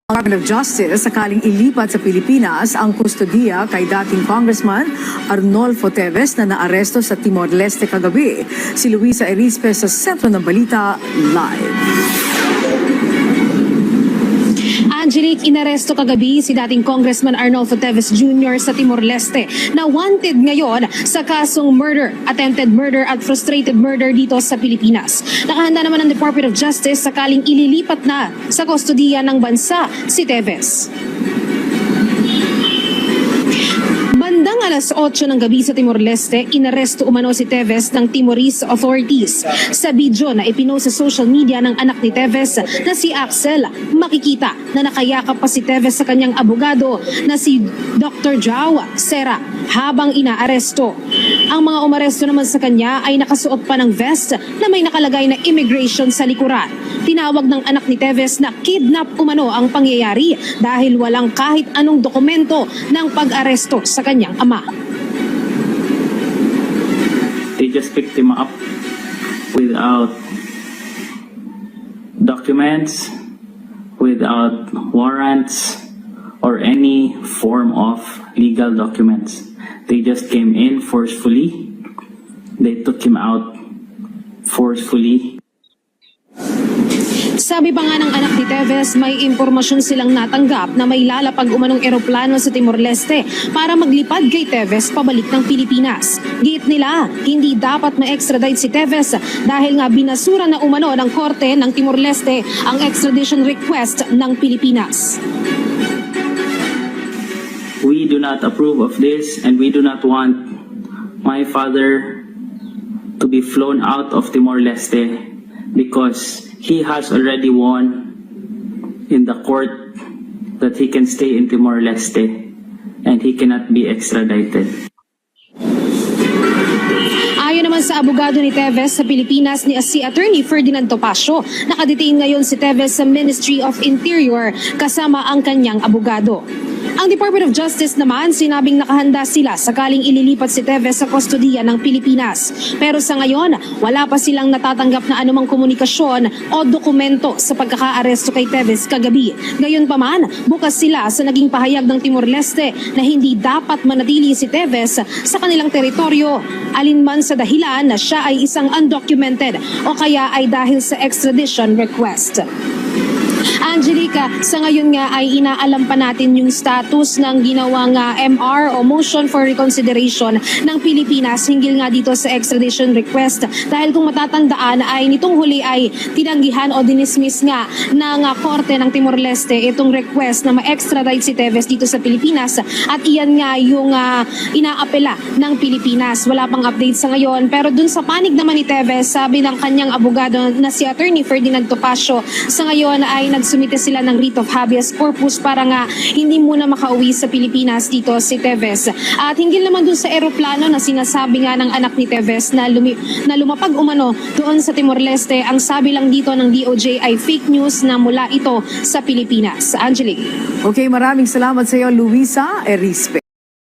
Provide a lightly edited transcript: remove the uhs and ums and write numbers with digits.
Department of Justice sakaling ilipat sa Pilipinas ang kustodiya kay dating Congressman Arnolfo Teves na naaresto sa Timor-Leste kagabi. Si Luisa Erispe sa sentro ng balita live. Angelique, inaresto kagabi si dating Congressman Arnolfo Teves Jr. sa Timor-Leste na wanted ngayon sa kasong murder, attempted murder at frustrated murder dito sa Pilipinas. Nakahanda naman ang Department of Justice sakaling ililipat na sa kustodiya ng bansa si Teves. Bandang alas 8 ng gabi sa Timor-Leste, inaresto umano si Teves ng Timorese authorities. Sa video na ipinost sa social media ng anak ni Teves na si Axel, makikita na nakayakap pa si Teves sa kanyang abogado na si Dr. Joao Serra habang inaaresto. Ang mga umaresto naman sa kanya ay nakasuot pa ng vest na may nakalagay na immigration sa likuran. Tinawag ng anak ni Teves na kidnap umano ang pangyayari dahil walang kahit anong dokumento ng pag-aresto sa kanyang ama. They just picked him up without documents, without warrants, or any form of legal documents. They just came in forcefully. They took him out forcefully. Sabi pa nga ng anak ni Teves, may impormasyon silang natanggap na may lalapag umanong eroplano sa Timor-Leste para maglipad kay Teves pabalik ng Pilipinas. Giit nila, hindi dapat ma-extradite si Teves dahil nga binasura na umano ng korte ng Timor-Leste ang extradition request ng Pilipinas. We do not approve of this, and we do not want my father to be flown out of Timor-Leste because he has already won in the court that he can stay in Timor-Leste and he cannot be extradited. Ayon naman sa abogado ni Teves sa Pilipinas ni si Attorney Ferdinand Topacio, nakadetain ngayon si Teves sa Ministry of Interior kasama ang kanyang abogado. Ang Department of Justice naman sinabing nakahanda sila sakaling ililipat si Teves sa kustodiya ng Pilipinas. Pero sa ngayon, wala pa silang natatanggap na anumang komunikasyon o dokumento sa pagkakaaresto kay Teves kagabi. Gayunpaman, bukas sila sa naging pahayag ng Timor-Leste na hindi dapat manatili si Teves sa kanilang teritoryo alinman sa dahilan na siya ay isang undocumented o kaya ay dahil sa extradition request. Angelica, sa ngayon nga ay inaalam pa natin yung status ng ginawang MR o Motion for Reconsideration ng Pilipinas hinggil nga dito sa extradition request. Dahil kung matatandaan ay nitong huli ay tinanggihan o dinismiss nga ng korte ng Timor-Leste itong request na ma-extradite si Teves dito sa Pilipinas at iyan nga yung inaapela ng Pilipinas. Wala pang update sa ngayon pero dun sa panig naman ni Teves, sabi ng kanyang abogado na si Attorney Ferdinand Topacio, sa ngayon ay nagsumite sila ng writ of habeas corpus para nga hindi muna makauwi sa Pilipinas dito si Teves. At hinggil naman dun sa eroplano na sinasabi nga ng anak ni Teves na lumapag umano doon sa Timor-Leste, ang sabi lang dito ng DOJ ay fake news na mula ito sa Pilipinas. Angelique. Okay, maraming salamat sa iyo, Luisa Erispe.